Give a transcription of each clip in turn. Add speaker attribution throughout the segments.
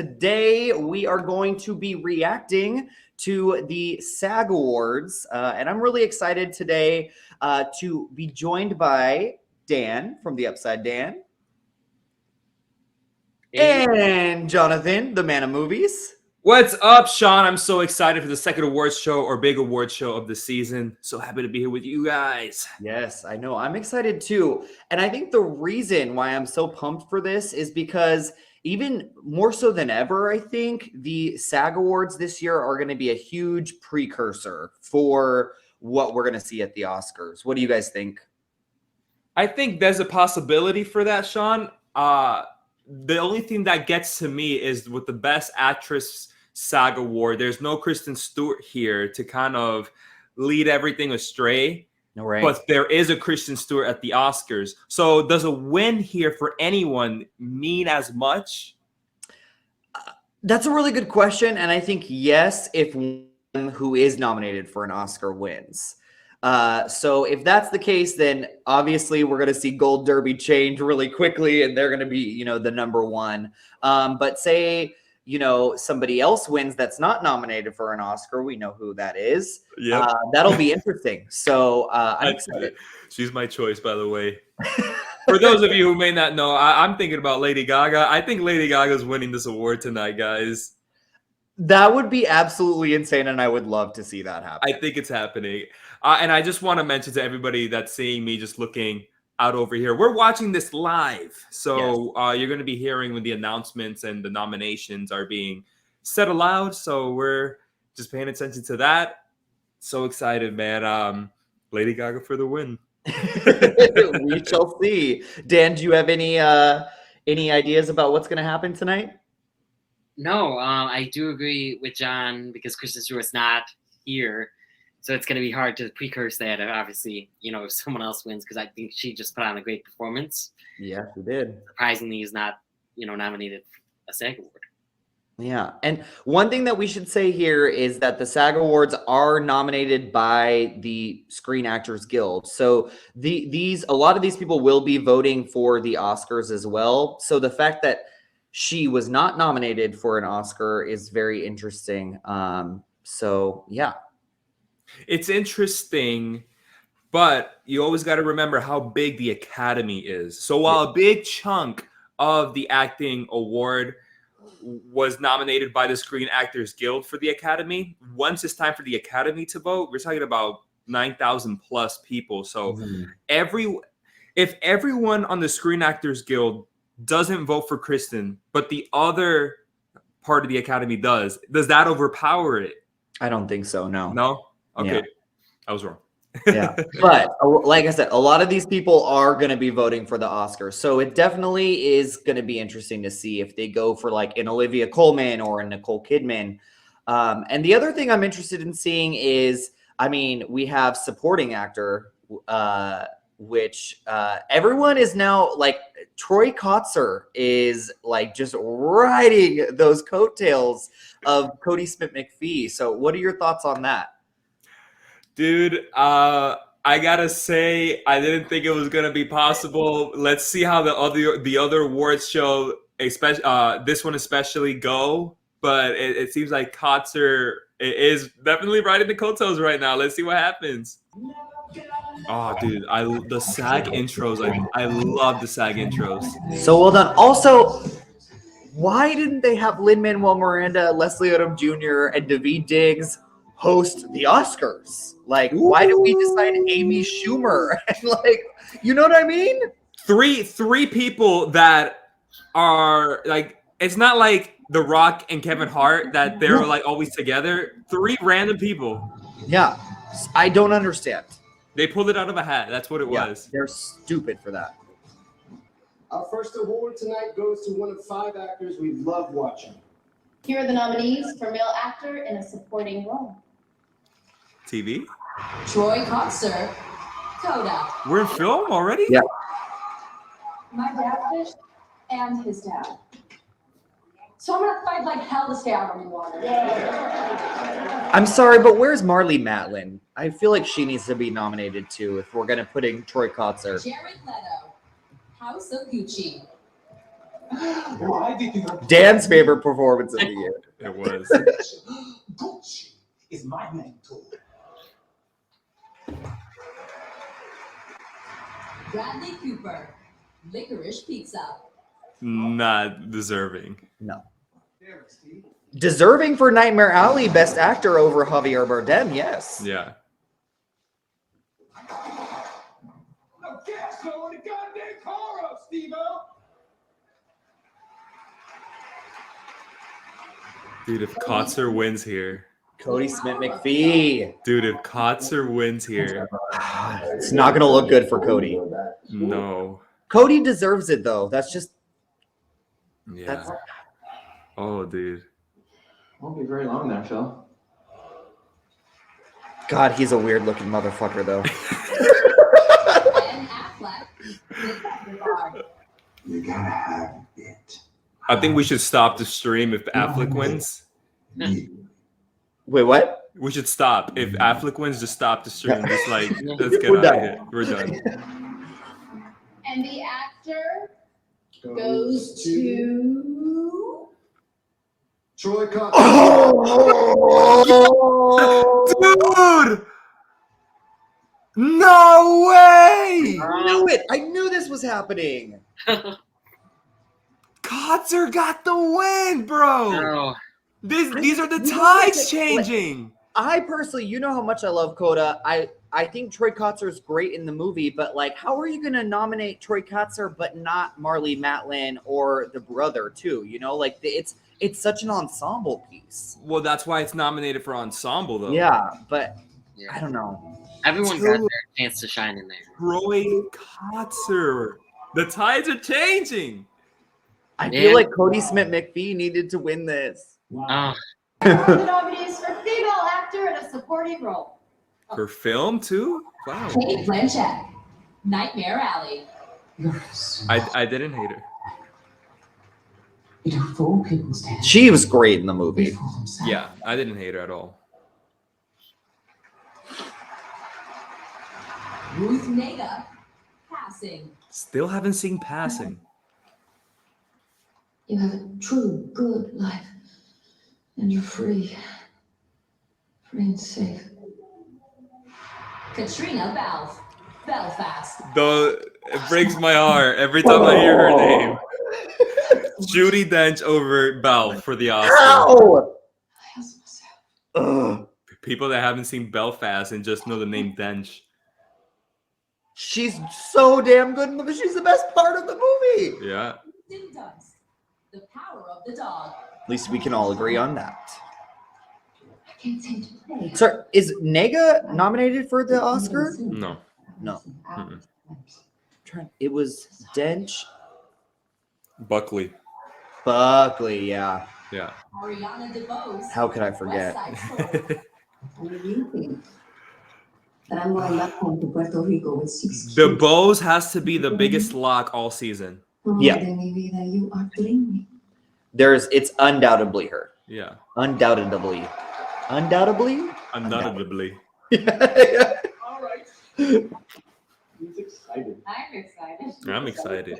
Speaker 1: today we are going to be reacting to the SAG Awards, and I'm really excited today to be joined by Dan from The Upside Dan, and Jonathan, the man of movies.
Speaker 2: What's up, Sean? I'm so excited for the second awards show or big award show of the season. So happy to be here with you guys.
Speaker 1: Yes, I know. I'm excited too. And I think the reason why I'm so pumped for this is because even more so than ever, I think the SAG Awards this year are going to be a huge precursor for what we're going to see at the Oscars. What do you guys think?
Speaker 2: I think there's a possibility for that, Sean. The only thing that gets to me is with the Best Actress SAG Award, there's no Kristen Stewart here to kind of lead everything astray.
Speaker 1: Right.
Speaker 2: But there is a Kristen Stewart at the Oscars. So does a win here for anyone mean as much?
Speaker 1: That's a really good question. And I think yes, if one who is nominated for an Oscar wins. So if that's the case, then obviously we're going to see Gold Derby change really quickly and they're going to be, the number one. But say, somebody else wins that's not nominated for an Oscar. We know who that is.
Speaker 2: Yeah,
Speaker 1: that'll be interesting. So I'm excited.
Speaker 2: She's my choice, by the way. For those of you who may not know, I'm thinking about Lady Gaga. I think Lady Gaga's winning this award tonight, guys.
Speaker 1: That would be absolutely insane, and I would love to see that happen.
Speaker 2: I think it's happening. And I just want to mention to everybody that's seeing me just looking out over here, we're watching this live. So yes. You're going to be hearing when the announcements and the nominations are being said aloud. So we're just paying attention to that. So excited, man. Lady Gaga for the win.
Speaker 1: We shall see. Dan, do you have any ideas about what's going to happen tonight?
Speaker 3: No, I do agree with John because Kristen Stewart's not here. So it's going to be hard to precurse that, obviously, if someone else wins, because I think she just put on a great performance.
Speaker 1: Yeah, she did.
Speaker 3: Surprisingly, is not, nominated for a SAG Award.
Speaker 1: Yeah. And one thing that we should say here is that the SAG Awards are nominated by the Screen Actors Guild. So a lot of these people will be voting for the Oscars as well. So the fact that she was not nominated for an Oscar is very interesting. So, yeah.
Speaker 2: It's interesting, but you always got to remember how big the Academy is. So while a big chunk of the acting award was nominated by the Screen Actors Guild for the Academy, once it's time for the Academy to vote, we're talking about 9,000 plus people. So if everyone on the Screen Actors Guild doesn't vote for Kristen, but the other part of the Academy does that overpower it?
Speaker 1: I don't think so. No.
Speaker 2: No? Okay.
Speaker 1: Yeah.
Speaker 2: I was wrong.
Speaker 1: Yeah. But like I said, a lot of these people are going to be voting for the Oscars. So it definitely is going to be interesting to see if they go for like an Olivia Colman or a Nicole Kidman. And the other thing I'm interested in seeing is, we have supporting actor, which everyone is now like Troy Kotsur is like just riding those coattails of Cody Smith-McPhee. So what are your thoughts on that?
Speaker 2: Dude, I gotta say, I didn't think it was gonna be possible. Let's see how the other awards show, especially this one especially, go. But it seems like Kotsur is definitely riding the coattails right now. Let's see what happens. Oh, dude, the SAG intros. I love the SAG intros.
Speaker 1: So well done. Also, why didn't they have Lin-Manuel Miranda, Leslie Odom Jr., and Daveed Diggs host the Oscars? Like, why did we decide Amy Schumer? And like, you know what I mean?
Speaker 2: Three people that are like, it's not like The Rock and Kevin Hart that they're like always together. 3 random people.
Speaker 1: Yeah, I don't understand.
Speaker 2: They pulled it out of a hat. That's what it was.
Speaker 1: They're stupid for that.
Speaker 4: Our first award tonight goes to one of 5 actors we love watching.
Speaker 5: Here are the nominees for male actor in a supporting role.
Speaker 2: TV?
Speaker 5: Troy Kotsur, Coda.
Speaker 2: We're in film already?
Speaker 1: Yeah.
Speaker 5: My dad fished and his dad. So I'm gonna fight like hell to stay out on the water.
Speaker 1: I'm sorry, but where's Marlee Matlin? I feel like she needs to be nominated too if we're gonna put in Troy Kotsur.
Speaker 5: Jared Leto, House of Gucci.
Speaker 4: Why did you not
Speaker 1: Dan's favorite performance of the year.
Speaker 2: It was.
Speaker 4: Gucci is my mentor.
Speaker 5: Bradley Cooper, Licorice Pizza.
Speaker 2: Not deserving.
Speaker 1: No.
Speaker 4: Damn it, Steve.
Speaker 1: Deserving for Nightmare Alley, Best Actor over Javier Bardem, yes.
Speaker 2: Yeah.
Speaker 4: No gas, no in the goddamn car up, Steve-O.
Speaker 2: Dude, if Kotzer wins here.
Speaker 1: Cody Smith McPhee.
Speaker 2: Dude, if Kotzer wins here.
Speaker 1: It's not going to look good for Cody.
Speaker 2: No.
Speaker 1: Cody deserves it, though. That's just.
Speaker 2: Yeah.
Speaker 1: That's,
Speaker 2: Oh, dude.
Speaker 6: Won't be very long there, Phil.
Speaker 1: God, he's a weird looking motherfucker, though.
Speaker 5: Ben Affleck, The Bar.
Speaker 4: You gotta have it.
Speaker 2: I think we should stop the stream if Affleck wins.
Speaker 1: Wait, what?
Speaker 2: We should stop. If Affleck wins, just stop the stream. Just like, let's get
Speaker 1: We're
Speaker 2: out
Speaker 1: done.
Speaker 2: of here. We're done.
Speaker 5: And the actor goes to
Speaker 4: Troy Cox.
Speaker 2: Dude! No way!
Speaker 1: I knew it. I knew this was happening.
Speaker 2: Kotzer got the win, bro.
Speaker 3: No.
Speaker 2: These are the
Speaker 1: You know,
Speaker 2: tides
Speaker 1: like-
Speaker 2: changing.
Speaker 1: I personally, you know how much I love Coda. I think Troy Kotzer is great in the movie, but like, how are you going to nominate Troy Kotzer but not Marlee Matlin or the brother too? You know, like it's such an ensemble piece.
Speaker 2: Well, that's why it's nominated for ensemble, though.
Speaker 1: Yeah, but
Speaker 3: Yeah.
Speaker 1: I don't know.
Speaker 3: Everyone got their chance to shine in there.
Speaker 2: Troy Kotzer. The tides are changing.
Speaker 1: I
Speaker 3: Yeah.
Speaker 1: feel like Cody Smith McPhee needed to win this.
Speaker 3: Oh,
Speaker 5: the nominees for female actor in a supporting role.
Speaker 2: For film, too? Wow.
Speaker 5: Kate Blanchett, Nightmare Alley.
Speaker 2: I didn't hate her.
Speaker 1: She was great in the movie.
Speaker 2: Yeah, I didn't hate her at all.
Speaker 5: Ruth Nega, Passing.
Speaker 2: Still haven't seen Passing.
Speaker 7: You have a true good life, and you're free. Free and safe.
Speaker 5: Katrina Balfe, Belfast.
Speaker 2: Though it breaks my heart every time I hear her name. Judi Dench over Belle for the Oscar.
Speaker 1: Ow!
Speaker 7: I asked myself,
Speaker 1: Ugh.
Speaker 2: People that haven't seen Belfast and just know the name Dench.
Speaker 1: She's so damn good in the movie. She's the best part of the movie.
Speaker 2: Yeah.
Speaker 5: Tim Dunst, The Power of the Dog.
Speaker 1: At least we can all agree on that.
Speaker 7: I can't seem to play.
Speaker 1: Sir, is Nega nominated for the Oscar?
Speaker 2: No.
Speaker 1: No.
Speaker 2: Mm-mm.
Speaker 1: It was Dench,
Speaker 2: Buckley.
Speaker 1: Buckley, yeah.
Speaker 2: Yeah.
Speaker 5: Ariana DeBose.
Speaker 1: How could I forget?
Speaker 5: West Side Story.
Speaker 7: What do you think? That I'm going back home to Puerto Rico with 6
Speaker 2: The
Speaker 7: kids.
Speaker 2: Bose has to be the biggest lock all season.
Speaker 1: Yeah.
Speaker 7: De mi vida, you are dreaming.
Speaker 1: It's undoubtedly her.
Speaker 2: Yeah.
Speaker 1: Undoubtedly. Undoubtedly?
Speaker 2: Undoubtedly.
Speaker 4: All right. He's excited.
Speaker 5: I'm excited.
Speaker 2: I'm excited.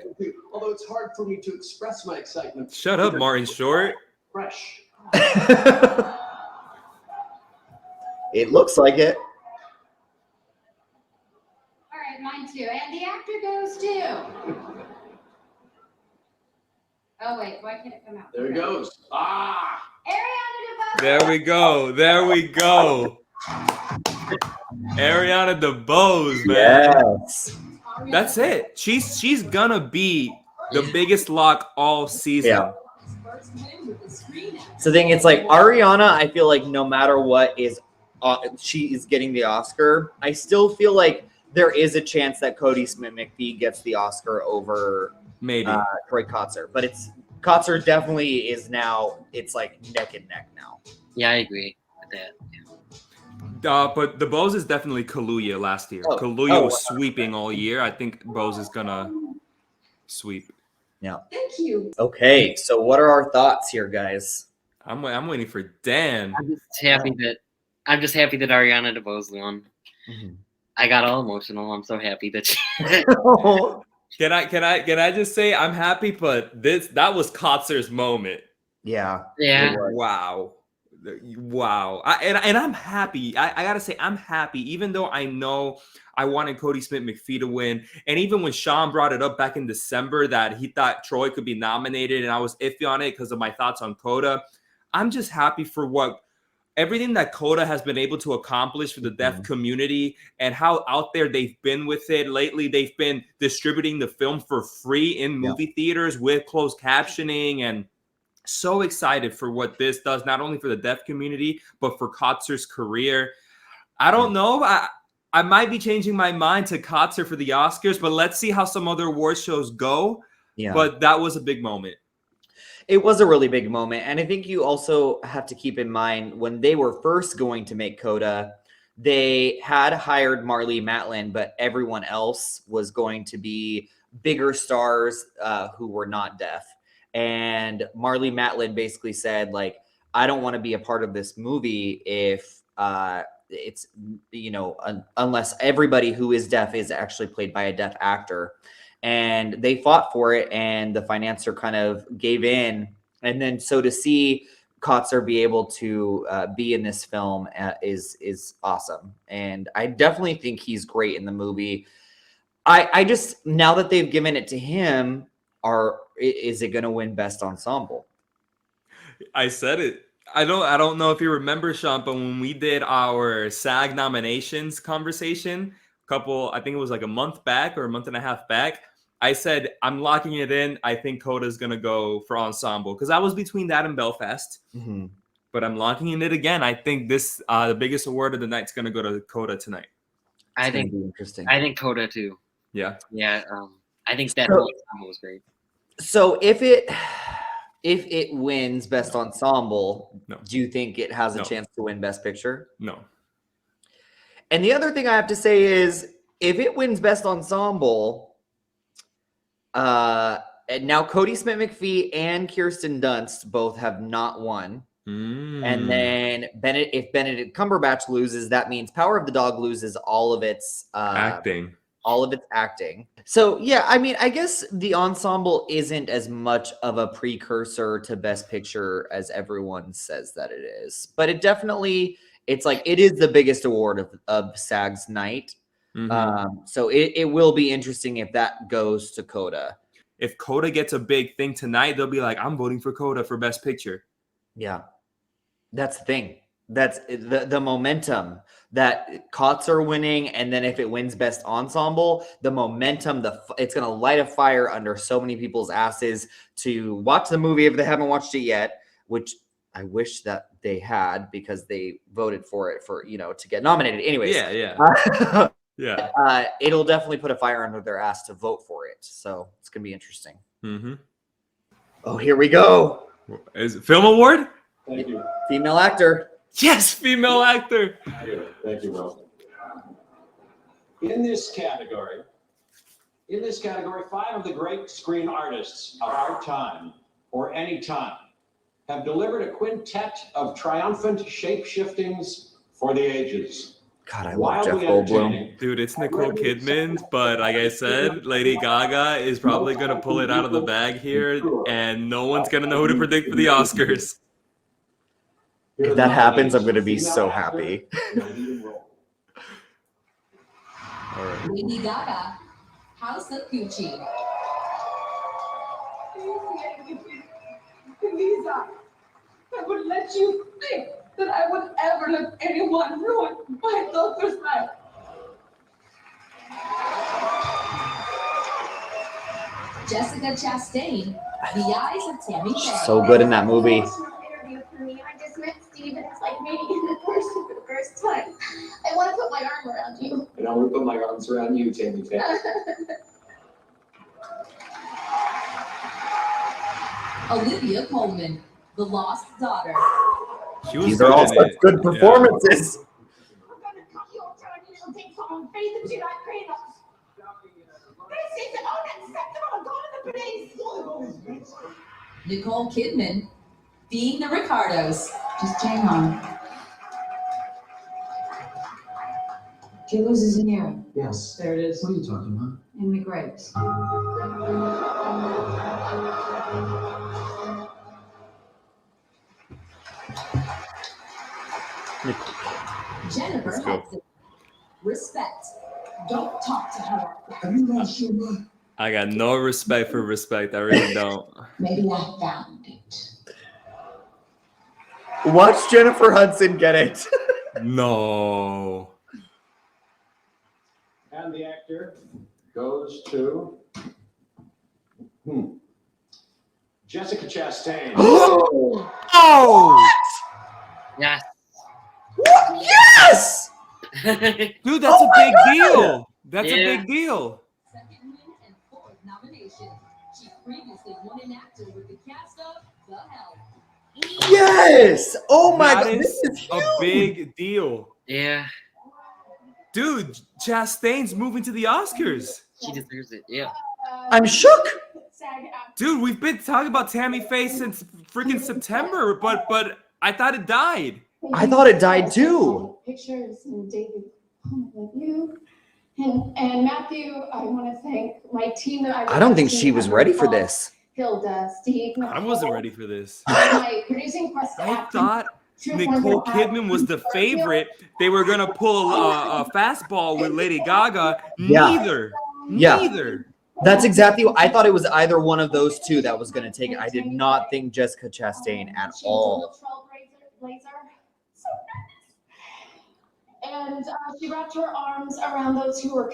Speaker 4: Although it's hard for me to express my excitement.
Speaker 2: Shut up, Martin Short.
Speaker 4: Fresh.
Speaker 1: It looks like it.
Speaker 5: All right, mine too. And the actor goes to. Oh wait, why can't it come out?
Speaker 4: There he goes. Ah!
Speaker 5: Ariana DeBose.
Speaker 2: There we go. There we go. Ariana DeBose, man.
Speaker 1: Yes.
Speaker 2: That's it. She's gonna be the biggest lock all season.
Speaker 1: Yeah. So the thing, it's like Ariana, I feel like no matter what she is getting the Oscar. I still feel like there is a chance that Cody Smith McPhee gets the Oscar over
Speaker 2: Maybe.
Speaker 1: Troy Kotzer, but Kotzer definitely is now. It's like neck and neck now.
Speaker 3: yeah, I agree with that.
Speaker 2: But the Bose is definitely Kaluuya last year. Kaluuya was sweeping all year. I think Bose is gonna sweep.
Speaker 7: Thank you.
Speaker 1: Okay, so what are our thoughts here, guys?
Speaker 2: I'm waiting for Dan.
Speaker 3: I'm just happy that Ariana DeBose won. I got all emotional. I'm so happy that she.
Speaker 2: Can I just say I'm happy, but that was Kotzer's moment.
Speaker 1: Yeah.
Speaker 3: Yeah.
Speaker 2: Wow. And I'm happy. I gotta say I'm happy, even though I know I wanted Cody Smith McPhee to win. And even when Sean brought it up back in December that he thought Troy could be nominated, and I was iffy on it because of my thoughts on Coda, I'm just happy for everything that Coda has been able to accomplish for the deaf community and how out there they've been with it. Lately, they've been distributing the film for free in movie theaters with closed captioning, and so excited for what this does, not only for the deaf community, but for Kotzer's career. I don't know. I might be changing my mind to Kotzer for the Oscars, but let's see how some other award shows go.
Speaker 1: Yeah.
Speaker 2: But that was a big moment.
Speaker 1: It was a really big moment. And I think you also have to keep in mind when they were first going to make Coda, they had hired Marlee Matlin, but everyone else was going to be bigger stars who were not deaf. And Marlee Matlin basically said, like, I don't want to be a part of this movie if it's, unless everybody who is deaf is actually played by a deaf actor. And they fought for it, and the financier kind of gave in. And then so to see Kotzer be able to be in this film is awesome. And I definitely think he's great in the movie. I just, now that they've given it to him, is it going to win Best Ensemble?
Speaker 2: I said it. I don't know if you remember, Sean, but when we did our SAG nominations conversation, I think it was like a month back or a month and a half back, I said, I'm locking it in. I think Coda's going to go for ensemble because I was between that and Belfast.
Speaker 1: Mm-hmm.
Speaker 2: But I'm locking in it again. I think the biggest award of the night is going to go to Coda tonight.
Speaker 3: I think
Speaker 1: interesting.
Speaker 3: I think Coda too.
Speaker 2: Yeah.
Speaker 3: Yeah. I think that whole ensemble was great.
Speaker 1: So if it wins Best Ensemble,
Speaker 2: No.
Speaker 1: do you think it has a
Speaker 2: No.
Speaker 1: chance to win Best Picture?
Speaker 2: No.
Speaker 1: And the other thing I have to say is, if it wins Best Ensemble, and now Cody Smith McPhee and Kirsten Dunst both have not won. And then if Benedict Cumberbatch loses, that means Power of the Dog loses all of its
Speaker 2: acting.
Speaker 1: So yeah, I mean, I guess the ensemble isn't as much of a precursor to Best Picture as everyone says that it is, but it definitely, it's like, it is the biggest award of SAG's night.
Speaker 2: Mm-hmm.
Speaker 1: So it will be interesting if that goes to Coda.
Speaker 2: If Coda gets a big thing tonight, they'll be like, I'm voting for Coda for Best Picture.
Speaker 1: Yeah, that's the thing. That's the momentum that Kotzer winning, and then if it wins Best Ensemble, the momentum, it's going to light a fire under so many people's asses to watch the movie if they haven't watched it yet, which I wish that they had, because they voted for it to get nominated. Anyways.
Speaker 2: Yeah. Yeah.
Speaker 1: It'll definitely put a fire under their ass to vote for it. So it's going to be interesting.
Speaker 2: Mm-hmm.
Speaker 1: Oh, here we go.
Speaker 2: Is it Film Award?
Speaker 4: Thank you.
Speaker 1: Female actor.
Speaker 2: Yes, female actor.
Speaker 4: Thank you, Will. In this category, 5 of the great screen artists of our time, or any time, have delivered a quintet of triumphant shape-shiftings for the ages.
Speaker 1: God, I love Jeff Goldblum.
Speaker 2: Dude, it's Nicole Kidman, but like I said, Lady Gaga is probably going to pull it out of the bag here, and no one's going to know who to predict for the Oscars.
Speaker 1: If that happens, I'm going to be so happy.
Speaker 2: All right.
Speaker 5: Lady Gaga, House of Gucci. Lisa, I would let you think that I would ever let anyone ruin my daughter's life. Jessica Chastain, The Eyes of Tammy Faye.
Speaker 1: So good in that movie.
Speaker 8: I just met Steve, and it's like meeting in person for the first time. I want to put my arm around you.
Speaker 6: And I want to put my arms around you, Tammy Faye.
Speaker 5: Olivia Colman, The Lost Daughter.
Speaker 1: These are all such good performances.
Speaker 8: I'm gonna cut you off, and it'll take someone faith that you're not great enough. This is unacceptable. Go to the police.
Speaker 5: Nicole Kidman, Being the Ricardos. Just hang on.
Speaker 7: She loses an ear
Speaker 6: Yes.
Speaker 7: There it is.
Speaker 6: What are you talking about?
Speaker 7: in the grapes.
Speaker 5: Jennifer
Speaker 2: Let's go.
Speaker 5: Hudson. Respect. Don't talk to her.
Speaker 6: Have you lost your mind?
Speaker 2: I got no respect for respect. I really don't.
Speaker 7: Maybe I found it.
Speaker 1: Watch Jennifer Hudson get it.
Speaker 2: No.
Speaker 4: And the actor goes to Jessica Chastain.
Speaker 2: Oh!
Speaker 3: Yes.
Speaker 1: Yes!
Speaker 2: Dude, that's a big deal. That's a
Speaker 3: Yeah.
Speaker 2: big deal.
Speaker 5: Second win and fourth nomination. She previously won an actor with the cast of The Help.
Speaker 1: Yes! Oh my
Speaker 2: That
Speaker 1: god, this
Speaker 2: is
Speaker 1: is
Speaker 2: a
Speaker 1: huge.
Speaker 2: big deal.
Speaker 3: Yeah.
Speaker 2: Dude, Chastain's moving to the Oscars.
Speaker 3: She deserves it. Yeah.
Speaker 1: I'm shook.
Speaker 2: Dude, we've been talking about Tammy Faye since freaking September, but I thought it died.
Speaker 1: I thought it died too.
Speaker 8: Pictures and David, love you. And Matthew, I want to thank my team that
Speaker 1: I don't think she was ready for this.
Speaker 8: Hilda, Steve,
Speaker 2: I wasn't ready for this.
Speaker 8: my producing press
Speaker 2: I
Speaker 8: staff.
Speaker 2: thought Nicole Kidman was the favorite. They were gonna pull a fastball with Lady Gaga.
Speaker 1: Yeah.
Speaker 2: Neither.
Speaker 1: Yeah.
Speaker 2: Neither.
Speaker 1: That's exactly what I thought. It was either one of those two that was going to take it. I did not think Jessica Chastain at
Speaker 8: She was
Speaker 1: all.
Speaker 8: a trailblazer. So nice. And she wrapped her arms around those who were,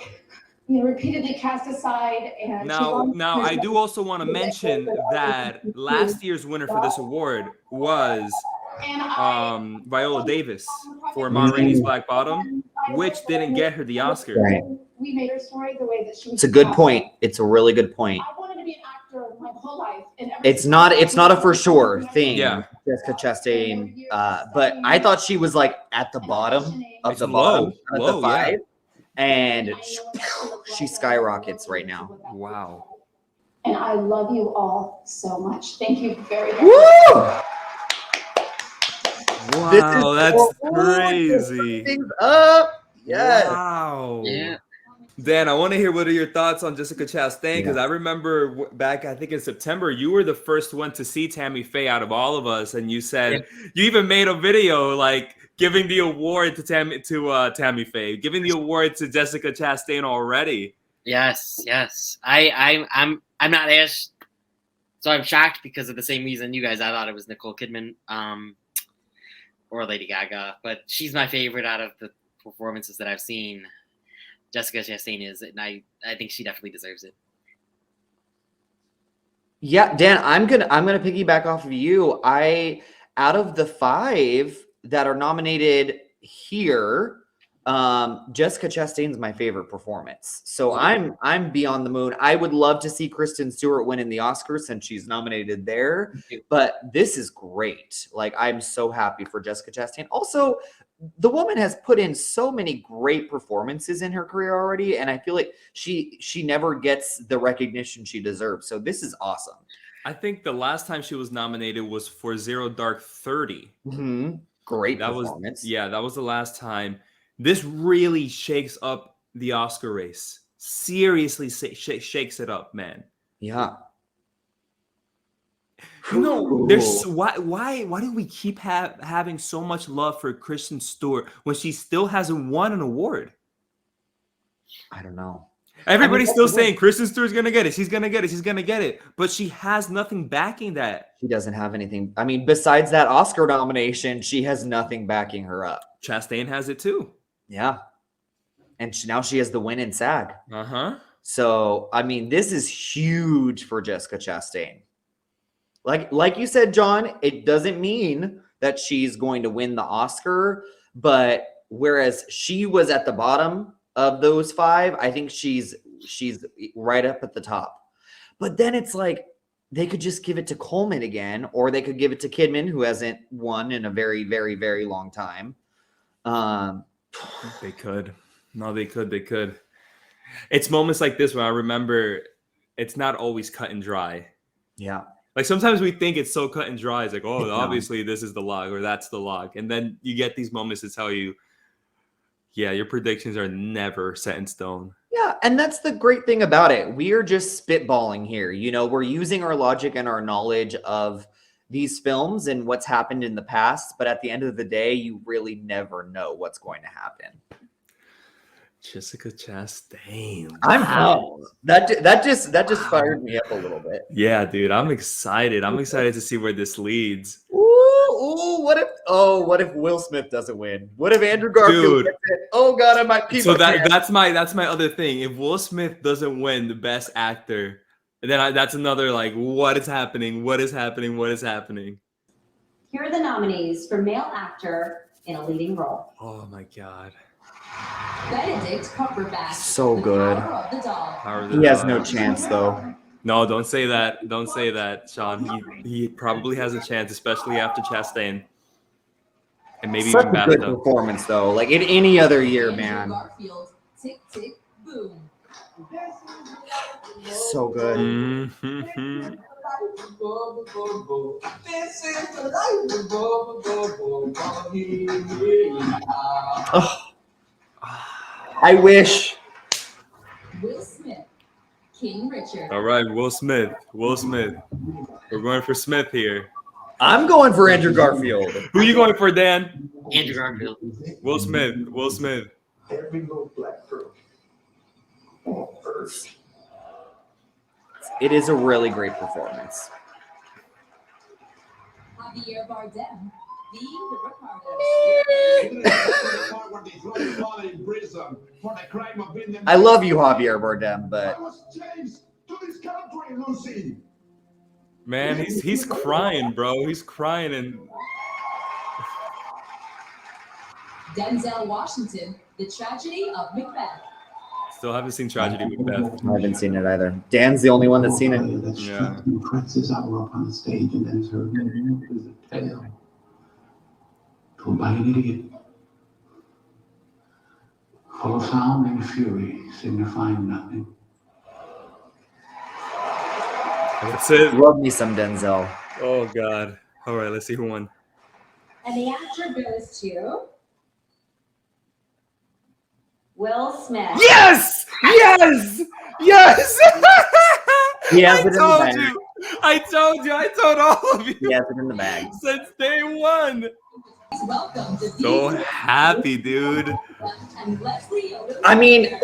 Speaker 8: repeatedly cast aside. And she
Speaker 2: Now,
Speaker 8: wanted
Speaker 2: I do also want to mention that last year's winner for this award was
Speaker 8: And I,
Speaker 2: Viola Davis for Ma Rainey's Black Bottom, which didn't get her the Oscar.
Speaker 1: Right.
Speaker 8: we made her story the way that she was.
Speaker 1: It's a good
Speaker 8: cast.
Speaker 1: point. It's a really good point.
Speaker 8: I wanted to be an actor my whole life. And ever
Speaker 1: It's
Speaker 8: since
Speaker 1: not.
Speaker 8: I
Speaker 1: It's not a for sure
Speaker 8: was
Speaker 1: thing.
Speaker 2: Yeah.
Speaker 1: Jessica Chastain. But I thought she was like at the bottom of
Speaker 2: It's
Speaker 1: the
Speaker 2: low,
Speaker 1: bottom of
Speaker 2: low,
Speaker 1: the
Speaker 2: yeah.
Speaker 1: five, and she skyrockets right now.
Speaker 2: Wow.
Speaker 8: And I love you all so much. Thank you very, very
Speaker 1: Woo!
Speaker 8: much.
Speaker 1: This is
Speaker 2: Wow, that's
Speaker 1: so
Speaker 2: crazy.
Speaker 1: things up. Yes.
Speaker 2: Wow.
Speaker 3: Yeah.
Speaker 2: Dan, I want to hear what are your thoughts on Jessica Chastain, because
Speaker 1: Yeah.
Speaker 2: I remember back, I think in September, you were the first one to see Tammy Faye out of all of us, and you said you even made a video like giving the award to Tammy Faye, giving the award to Jessica Chastain already.
Speaker 3: Yes. I'm not as, so I'm shocked because of the same reason you guys. I thought it was Nicole Kidman, or Lady Gaga, but she's my favorite out of the performances that I've seen. Jessica Chastain is, and I think she definitely deserves it.
Speaker 1: Yeah, Dan, I'm gonna piggyback off of you. Out of the 5 that are nominated here, Jessica Chastain's my favorite performance. So I'm beyond the moon. I would love to see Kristen Stewart win in the Oscars since she's nominated there. But this is great. Like, I'm so happy for Jessica Chastain. Also, the woman has put in so many great performances in her career already, and I feel like she never gets the recognition she deserves. So this is awesome.
Speaker 2: I think the last time she was nominated was for Zero Dark 30.
Speaker 1: Great
Speaker 2: That
Speaker 1: performance.
Speaker 2: that was the last time. This really shakes up the Oscar race. Seriously shakes it up, man.
Speaker 1: Yeah.
Speaker 2: You know, there's why do we keep having so much love for Kristen Stewart when she still hasn't won an award?
Speaker 1: I don't know.
Speaker 2: Everybody's still saying Kristen Stewart's gonna get it. She's gonna get it. She's gonna get it. But she has nothing backing that.
Speaker 1: She doesn't have anything. I mean, besides that Oscar nomination, she has nothing backing her up.
Speaker 2: Chastain has it too.
Speaker 1: Yeah. And now she has the win in SAG. So, I mean, this is huge for Jessica Chastain. Like you said, John, it doesn't mean that she's going to win the Oscar, but whereas she was at the bottom of those 5, I think she's right up at the top. But then it's like they could just give it to Coleman again, or they could give it to Kidman, who hasn't won in a very, very, very long time.
Speaker 2: They could. No, they could. It's moments like this where I remember it's not always cut and dry.
Speaker 1: Yeah.
Speaker 2: Like sometimes we think it's so cut and dry. It's like, oh,
Speaker 1: No.
Speaker 2: obviously this is the log or that's the log. And then you get these moments to tell you, Yeah, your predictions are never set in stone.
Speaker 1: Yeah, and that's the great thing about it. We are just spitballing here. You know, we're using our logic and our knowledge of these films and what's happened in the past, but at the end of the day, you really never know what's going to happen.
Speaker 2: Jessica Chastain.
Speaker 1: I'm
Speaker 2: Wow.
Speaker 1: pumped. That just fired me up a little bit.
Speaker 2: Yeah, dude, I'm excited. I'm excited to see where this leads.
Speaker 1: Ooh, what if Will Smith doesn't win? What if Andrew Garfield
Speaker 2: Dude.
Speaker 1: gets it? Oh god, I might pee
Speaker 2: So
Speaker 1: my pants.
Speaker 2: that's my other thing. If Will Smith doesn't win the best actor, then that's another like, what is happening? What is happening? What is happening?
Speaker 9: Here are the nominees for male actor in a leading role.
Speaker 2: Oh my god.
Speaker 9: Benedict Cumberbatch.
Speaker 1: So
Speaker 9: The
Speaker 1: good.
Speaker 9: Power of the Dog.
Speaker 2: Power of the
Speaker 1: He has
Speaker 2: Dog.
Speaker 1: no chance though.
Speaker 2: No, don't say that. Don't say that, Sean. He probably has a chance, especially after Chastain. And maybe
Speaker 1: Such
Speaker 2: even
Speaker 1: a good
Speaker 2: BAFTA.
Speaker 1: performance though. Like in any other year,
Speaker 9: Andrew
Speaker 1: man.
Speaker 9: Garfield. Tick, tick, boom.
Speaker 1: So good.
Speaker 2: Mhm.
Speaker 1: I wish.
Speaker 9: Will Smith. King Richard.
Speaker 2: All right, Will Smith. Will Smith. We're going for Smith here.
Speaker 1: I'm going for Andrew Garfield.
Speaker 2: Who are you going for, Dan?
Speaker 3: Andrew Garfield.
Speaker 2: Will Smith. Will Smith.
Speaker 6: Every little black girl. First.
Speaker 1: It is a really great performance.
Speaker 9: Javier Bardem. The Ricardo.
Speaker 1: I love you, Javier Bardem, but
Speaker 2: Man, he's crying, bro. He's crying and
Speaker 9: Denzel Washington. The Tragedy of Macbeth.
Speaker 2: still haven't seen Tragedy Macbeth.
Speaker 1: I haven't seen it either. Dan's the only one that's seen it.
Speaker 6: That
Speaker 2: Yeah.
Speaker 6: struck two princes out up on the stage, and then her is a tale told by an idiot, full of sound and fury, signifying nothing.
Speaker 2: That's it.
Speaker 1: Love me some Denzel.
Speaker 2: Oh god. All right, let's see who won.
Speaker 9: And the actor goes to Will Smith.
Speaker 2: Yes! Yes! Yes!
Speaker 1: He has
Speaker 2: I
Speaker 1: it in the
Speaker 2: told
Speaker 1: bag.
Speaker 2: you. I told all of you
Speaker 1: He has it in the bag.
Speaker 2: since day one.
Speaker 9: Welcome to
Speaker 2: So happy, dude.
Speaker 9: And Leslie Odom.
Speaker 1: I mean,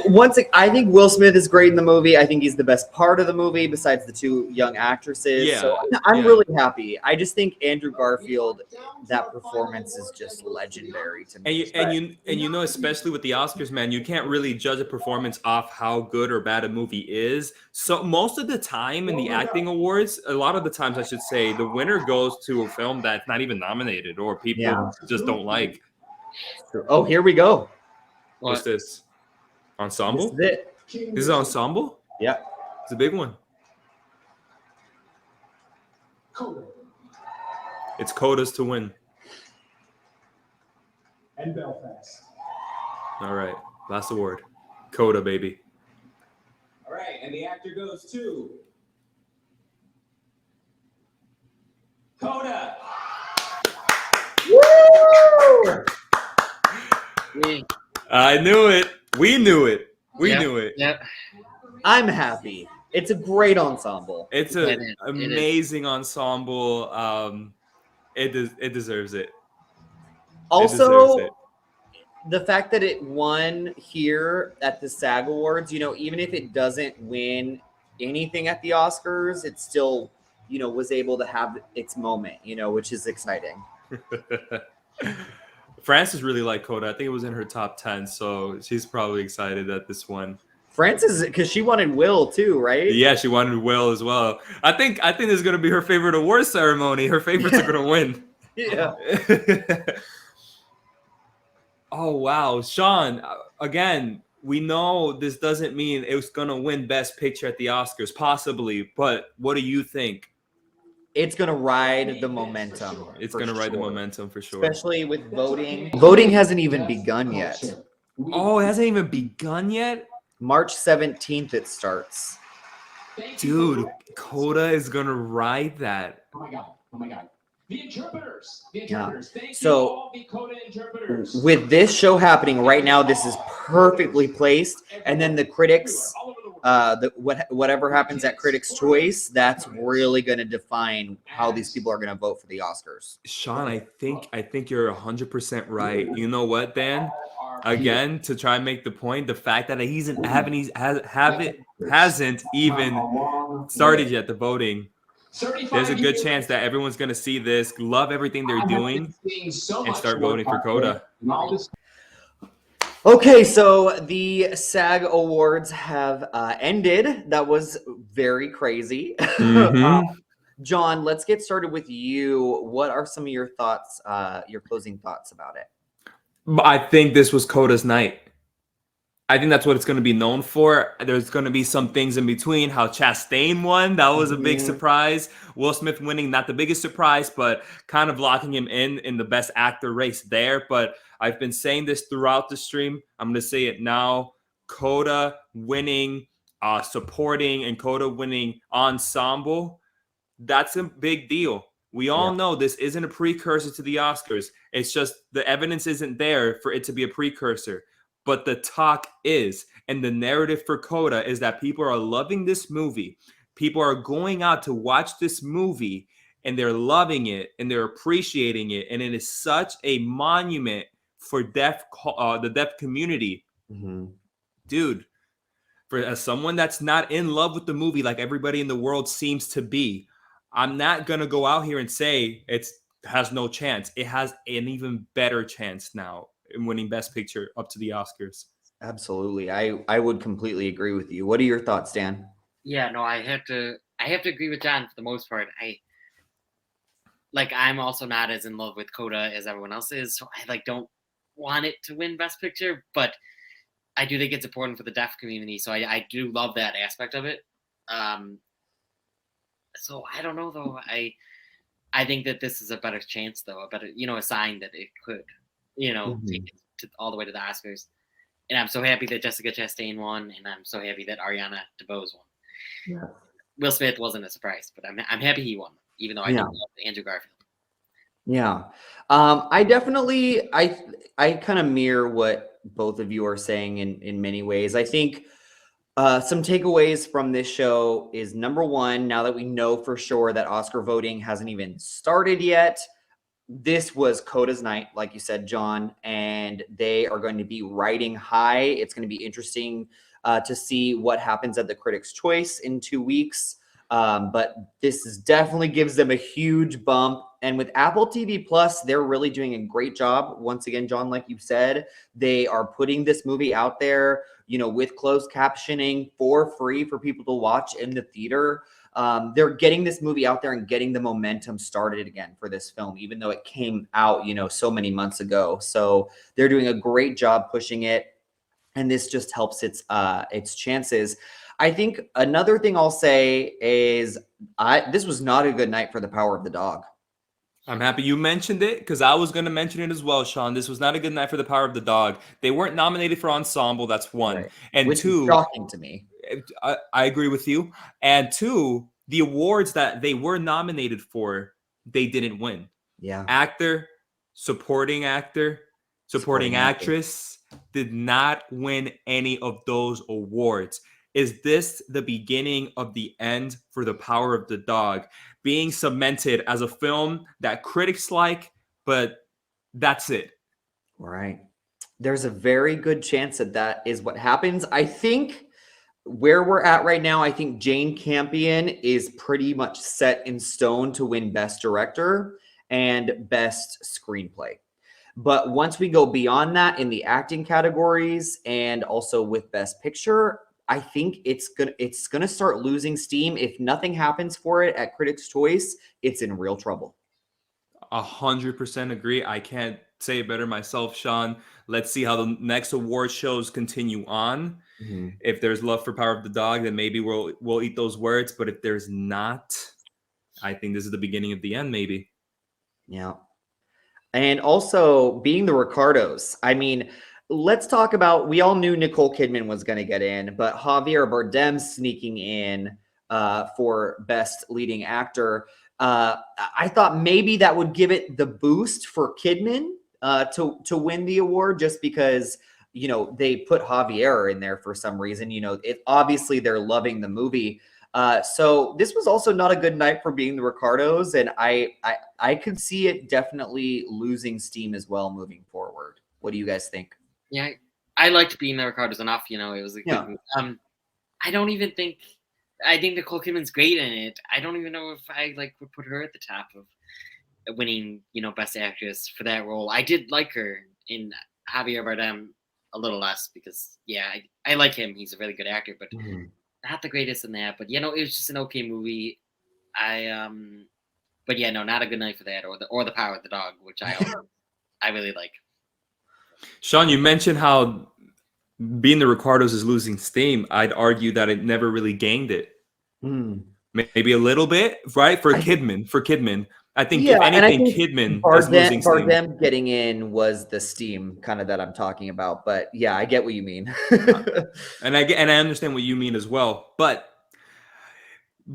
Speaker 1: I think Will Smith is great in the movie. I think he's the best part of the movie besides the two young actresses.
Speaker 2: Yeah,
Speaker 1: So I'm
Speaker 2: yeah.
Speaker 1: really happy. I just think Andrew Garfield, that performance is just legendary to me.
Speaker 2: And you know, especially with the Oscars, man, you can't really judge a performance off how good or bad a movie is. So most of the time in the acting awards, a lot of the times I should say, the winner goes to a film that's not even nominated or people
Speaker 1: Yeah.
Speaker 2: just don't like.
Speaker 1: Oh, here we go.
Speaker 2: What's
Speaker 3: What?
Speaker 2: this? Ensemble?
Speaker 1: This is it.
Speaker 2: This is ensemble?
Speaker 1: Yeah.
Speaker 2: It's a big one. It's Coda's to win.
Speaker 4: And Belfast.
Speaker 2: All right. Last award. Coda, baby.
Speaker 4: All right, and the actor goes to Coda.
Speaker 1: Woo!
Speaker 3: Me.
Speaker 2: I knew it. We knew it. We
Speaker 3: Yep.
Speaker 2: knew it.
Speaker 3: Yep.
Speaker 1: I'm happy. It's a great ensemble.
Speaker 2: It's
Speaker 3: It
Speaker 2: an
Speaker 3: is.
Speaker 2: amazing ensemble. It deserves it.
Speaker 1: Also,
Speaker 2: it.
Speaker 1: the fact that it won here at the SAG Awards, even if it doesn't win anything at the Oscars, it still, was able to have its moment, which is exciting.
Speaker 2: Frances really liked Coda. I think it was in her top 10, so she's probably excited at this one.
Speaker 1: Frances, because she wanted Will too, right?
Speaker 2: Yeah, she wanted Will as well. I think this is gonna be her favorite award ceremony. Her favorites are gonna win.
Speaker 1: Yeah.
Speaker 2: Oh wow, Sean. Again, we know this doesn't mean it was gonna win Best Picture at the Oscars, possibly. But what do you think?
Speaker 1: It's going to ride the momentum.
Speaker 2: It's
Speaker 1: for
Speaker 2: gonna ride the
Speaker 1: sure.
Speaker 2: momentum for sure.
Speaker 1: Especially with voting. Voting hasn't even begun yet.
Speaker 2: Oh, it hasn't even begun yet,
Speaker 1: March 17th it starts.
Speaker 2: dude. Coda is gonna ride that.
Speaker 4: Oh my God. The interpreters. The
Speaker 1: Yeah.
Speaker 4: interpreters. Thank
Speaker 1: So,
Speaker 4: you all, the Coda interpreters.
Speaker 1: with this show happening right now, this is perfectly placed. And then the critics, whatever happens at Critics' Choice, that's really going to define how these people are going to vote for the Oscars.
Speaker 2: Sean, I think you're 100% right. You know what, Dan? Again, to try and make the point, the fact that hasn't even started yet the voting. There's a good chance that everyone's going to see this, love everything they're doing, and start voting for Coda.
Speaker 1: Okay, so the SAG Awards have ended. That was very crazy.
Speaker 2: Mm-hmm.
Speaker 1: John, let's get started with you. What are some of your thoughts, your closing thoughts about it?
Speaker 2: I think this was Coda's night. I think that's what it's going to be known for. There's going to be some things in between. How Chastain won, that was a big surprise. Will Smith winning, not the biggest surprise, but kind of locking him in the best actor race there. But I've been saying this throughout the stream. I'm going to say it now. Coda winning supporting and Coda winning ensemble, that's a big deal. We all know this isn't a precursor to the Oscars. It's just the evidence isn't there for it to be a precursor. But the talk is, and the narrative for Coda is that people are loving this movie. People are going out to watch this movie, and they're loving it, and they're appreciating it. And it is such a monument for the deaf community.
Speaker 1: Mm-hmm.
Speaker 2: Dude, as someone that's not in love with the movie like everybody in the world seems to be, I'm not going to go out here and say it has no chance. It has an even better chance now in winning Best Picture up to the Oscars.
Speaker 1: Absolutely. I would completely agree with you. What are your thoughts, Dan?
Speaker 3: Yeah, no, I have to agree with John for the most part. I'm also not as in love with Coda as everyone else is, so I don't want it to win Best Picture, but I do think it's important for the deaf community, so I do love that aspect of it. So I don't know though. I think that this is a better chance though, a better, a sign that it could, take it all the way to the Oscars. And I'm so happy that Jessica Chastain won, and I'm so happy that Ariana DeBose won.
Speaker 1: Yeah.
Speaker 3: Will Smith wasn't a surprise, but I'm happy he won, even though I don't love Andrew Garfield.
Speaker 1: Yeah. I definitely, I kind of mirror what both of you are saying in many ways. I think some takeaways from this show is, number one, now that we know for sure that Oscar voting hasn't even started yet, this was Coda's night, like you said, John, and they are going to be riding high. It's going to be interesting to see what happens at the Critics' Choice in 2 weeks. But this definitely gives them a huge bump. And with Apple TV Plus, they're really doing a great job. Once again, John, like you said, they are putting this movie out there, with closed captioning for free for people to watch in the theater. They're getting this movie out there and getting the momentum started again for this film, even though it came out, so many months ago. So they're doing a great job pushing it. And this just helps its chances. I think another thing I'll say is this was not a good night for The Power of the Dog.
Speaker 2: I'm happy you mentioned it, because I was going to mention it as well, Sean. This was not a good night for The Power of the Dog. They weren't nominated for ensemble. That's one. Right. And
Speaker 1: which
Speaker 2: two,
Speaker 1: is shocking to me.
Speaker 2: I agree with you. And two, the awards that they were nominated for, they didn't win.
Speaker 1: Yeah.
Speaker 2: Actor, supporting actor, supporting actress did not win any of those awards. Is this the beginning of the end for The Power of the Dog? Being cemented as a film that critics like, but that's it.
Speaker 1: Right. There's a very good chance that is what happens. I think where we're at right now, I think Jane Campion is pretty much set in stone to win Best Director and Best Screenplay. But once we go beyond that in the acting categories and also with Best Picture, I think it's gonna start losing steam. If nothing happens for it at Critics' Choice, it's in real trouble.
Speaker 2: 100% agree. I can't say it better myself, Sean. Let's see how the next award shows continue on. Mm-hmm. If there's love for Power of the Dog, then maybe we'll eat those words. But if there's not, I think this is the beginning of the end, maybe.
Speaker 1: Yeah. And also being the Ricardos. I mean, let's talk about, we all knew Nicole Kidman was going to get in, but Javier Bardem sneaking in for Best Leading Actor. I thought maybe that would give it the boost for Kidman to win the award, just because they put Javier in there for some reason. Obviously they're loving the movie. So this was also not a good night for Being the Ricardos, and I could see it definitely losing steam as well moving forward. What do you guys think?
Speaker 3: Yeah, I liked Being the Ricardos enough. It was a good movie. I don't even think. I think Nicole Kidman's great in it. I don't even know if I would put her at the top of winning, Best Actress for that role. I did like her in Javier Bardem a little less because, I like him. He's a really good actor, but not the greatest in that. But it was just an okay movie. But no, not a good night for that, or the Power of the Dog, which I really like.
Speaker 2: Sean, you mentioned how Being the Ricardos is losing steam. I'd argue that it never really gained it. Maybe a little bit, right? For Kidman. I think if anything, Kidman is losing steam.
Speaker 1: Bardem getting in was the steam kind of that I'm talking about. But yeah, I get what you mean.
Speaker 2: and I understand what you mean as well. But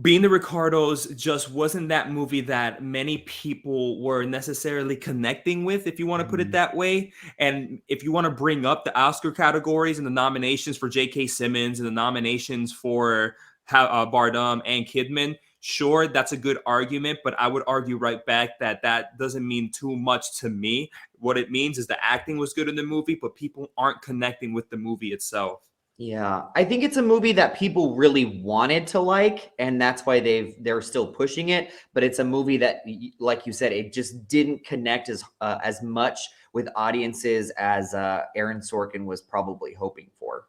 Speaker 2: Being the Ricardos just wasn't that movie that many people were necessarily connecting with, if you want to put it that way. And if you want to bring up the Oscar categories and the nominations for J.K. Simmons and the nominations for Bardem and Kidman, sure, that's a good argument, but I would argue right back that doesn't mean too much to me. What it means is the acting was good in the movie, but people aren't connecting with the movie itself.
Speaker 1: Yeah, I think it's a movie that people really wanted to like, and that's why they're still pushing it. But it's a movie that, like you said, it just didn't connect as much with audiences as Aaron Sorkin was probably hoping for.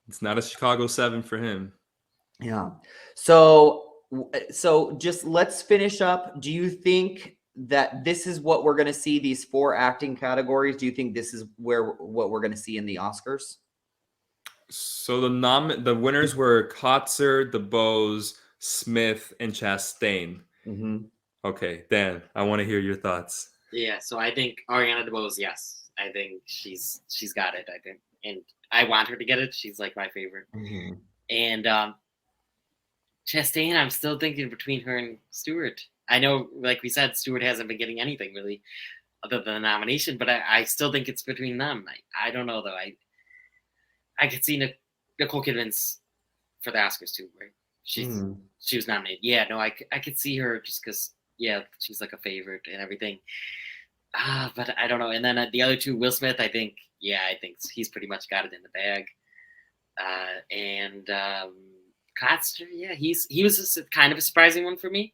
Speaker 2: It's not a Chicago 7 for him.
Speaker 1: Yeah. So just let's finish up. Do you think that this is what we're going to see, these 4 acting categories? Do you think this is what we're going to see in the Oscars?
Speaker 2: So the winners were Kotzer, DeBose, Smith, and Chastain. Okay, Dan, I want to hear your thoughts.
Speaker 3: Yeah, so I think Ariana DeBose, yes. I think she's got it, I think. And I want her to get it. She's like my favorite. And Chastain, I'm still thinking between her and Stewart. I know, like we said, Stewart hasn't been getting anything really other than the nomination, but I still think it's between them. I don't know, though. I could see Nicole Kidman's for the Oscars too, right? She was nominated. Yeah, no, I could see her just because, she's like a favorite and everything. But I don't know. And then the other 2, Will Smith, I think he's pretty much got it in the bag. And Kotzer, he was just kind of a surprising one for me.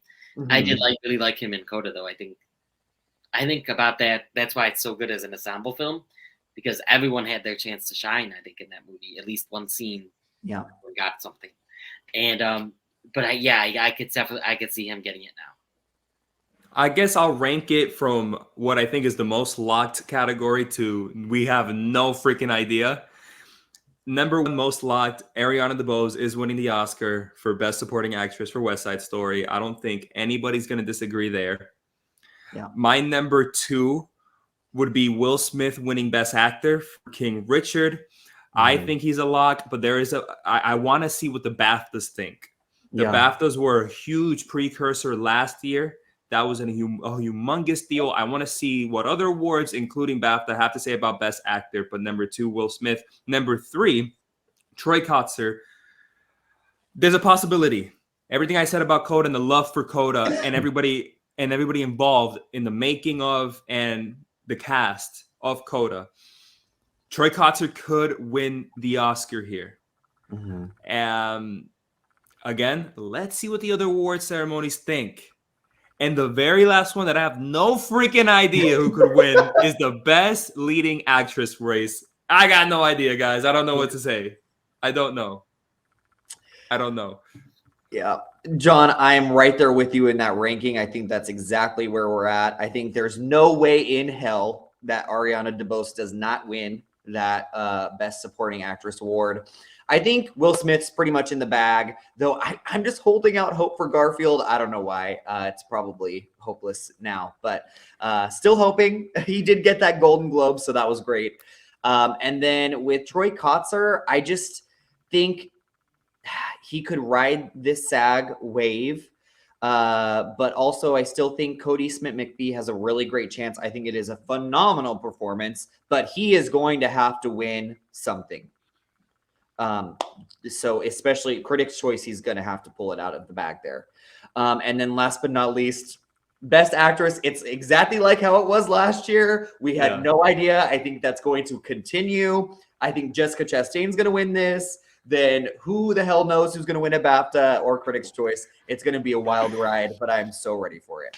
Speaker 3: I did really like him in Coda, though. I think about that. That's why it's so good as an ensemble film. Because everyone had their chance to shine, I think, in that movie. At least one scene, got something. And but I could see him getting it now.
Speaker 2: I guess I'll rank it from what I think is the most locked category to we have no freaking idea. Number 1 most locked, Ariana DeBose is winning the Oscar for Best Supporting Actress for West Side Story. I don't think anybody's going to disagree there.
Speaker 1: Yeah.
Speaker 2: My number 2 would be Will Smith winning Best Actor for King Richard. I think he's a lock, but I want to see what the BAFTAs think. The BAFTAs were a huge precursor last year. That was a humongous deal. I want to see what other awards, including BAFTA, have to say about Best Actor. But number 2, Will Smith. Number 3, Troy Kotzer. There's a possibility. Everything I said about Coda and the love for Coda and everybody involved in the making of and the cast of Coda, Troy Kotzer could win the Oscar here. Again, let's see what the other award ceremonies think. And the very last one that I have no freaking idea who could win is the Best Leading Actress race. I got no idea, guys. I don't know what to say. I don't know.
Speaker 1: Yeah. John, I am right there with you in that ranking. I think that's exactly where we're at. I think there's no way in hell that Ariana DeBose does not win that Best Supporting Actress award. I think Will Smith's pretty much in the bag, though I'm just holding out hope for Garfield. I don't know why. It's probably hopeless now, but still hoping. He did get that Golden Globe, so that was great. And then with Troy Kotzer, I just think he could ride this SAG wave. But also, I still think Cody Smith-McPhee has a really great chance. I think it is a phenomenal performance, but he is going to have to win something. So especially Critics' Choice, he's going to have to pull it out of the bag there. And then last but not least, Best Actress. It's exactly like how it was last year. We had no idea. I think that's going to continue. I think Jessica Chastain's going to win this. Then who the hell knows who's going to win a BAFTA or Critics' Choice? It's going to be a wild ride, but I'm so ready for it.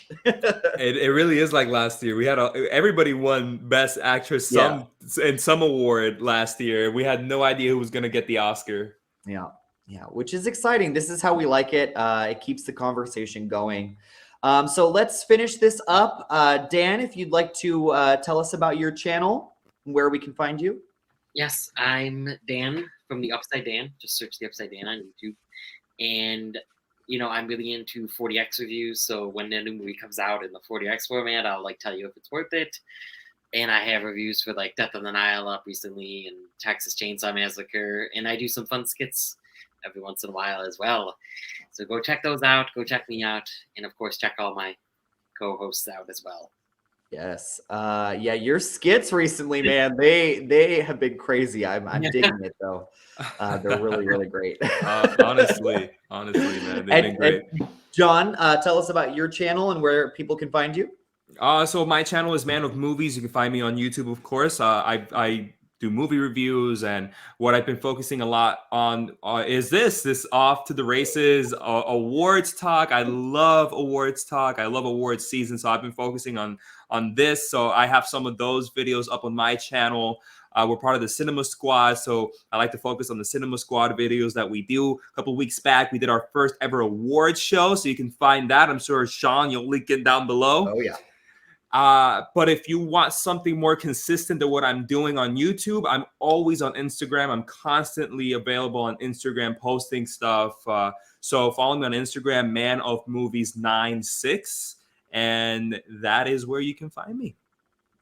Speaker 2: It really is like last year. We had everybody won Best Actress in some award last year. We had no idea who was going to get the Oscar.
Speaker 1: Yeah, which is exciting. This is how we like it. It keeps the conversation going. So let's finish this up. Dan, if you'd like to tell us about your channel, where we can find you.
Speaker 3: Yes, I'm Dan from the Upside Dan. Just search the Upside Dan on YouTube. And, you know, I'm really into 40X reviews. So when a new movie comes out in the 40X format, I'll like tell you if it's worth it. And I have reviews for like Death on the Nile up recently and Texas Chainsaw Massacre. And I do some fun skits every once in a while as well. So go check those out. Go check me out. And of course, check all my co-hosts out as well.
Speaker 1: Yes. Yeah, your skits recently, man, they have been crazy. I'm digging it though. They're really, really great.
Speaker 2: honestly, man, they've been great.
Speaker 1: John, tell us about your channel and where people can find you.
Speaker 2: So my channel is Man of Movies. You can find me on YouTube, of course. I do movie reviews, and what I've been focusing a lot on is this Off to the Races awards talk. I love awards talk. I love awards season, so I've been focusing on this. So I have some of those videos up on my channel. We're part of the Cinema Squad, so I like to focus on the Cinema Squad videos that we do. A couple weeks back, we did our first ever awards show, so you can find that. I'm sure, Sean, you'll link it down below.
Speaker 1: Oh, yeah.
Speaker 2: But if you want something more consistent to what I'm doing on YouTube, I'm always on Instagram. I'm constantly available on Instagram posting stuff. So follow me on Instagram, manofmovies96, and that is where you can find me.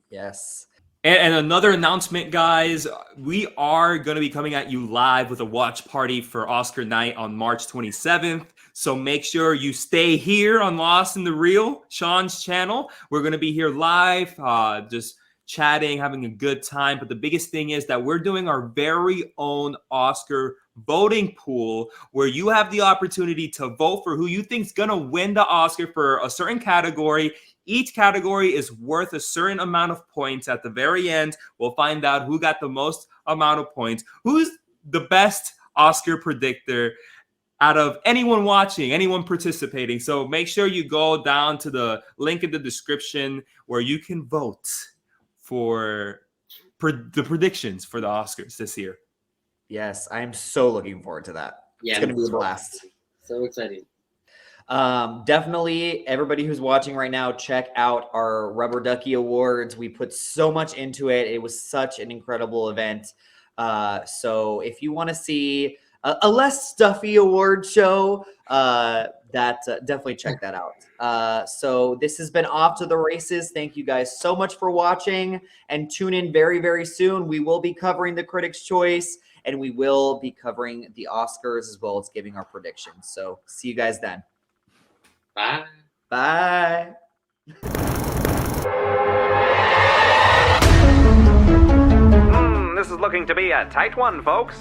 Speaker 1: Yes.
Speaker 2: And another announcement, guys, we are going to be coming at you live with a watch party for Oscar night on March 27th. So make sure you stay here on Lost in the Reel, Sean's channel. We're going to be here live, just chatting, having a good time. But the biggest thing is that we're doing our very own Oscar voting pool where you have the opportunity to vote for who you think is going to win the Oscar for a certain category. Each category is worth a certain amount of points. At the very end, we'll find out who got the most amount of points, who's the best Oscar predictor out of anyone watching, anyone participating. So make sure you go down to the link in the description where you can vote for the predictions for the Oscars this year.
Speaker 1: Yes, I'm so looking forward to that.
Speaker 3: Yeah,
Speaker 1: it's going to be a blast.
Speaker 3: So exciting.
Speaker 1: Definitely, everybody who's watching right now, check out our Rubber Ducky Awards. We put so much into it. It was such an incredible event. So if you want to see a less stuffy award show, definitely check that out. So this has been Off to the Races. Thank you guys so much for watching, and tune in very, very soon. We will be covering the Critics' Choice, and we will be covering the Oscars as well as giving our predictions. So see you guys then.
Speaker 3: Bye.
Speaker 1: Bye.
Speaker 10: This is looking to be a tight one, folks.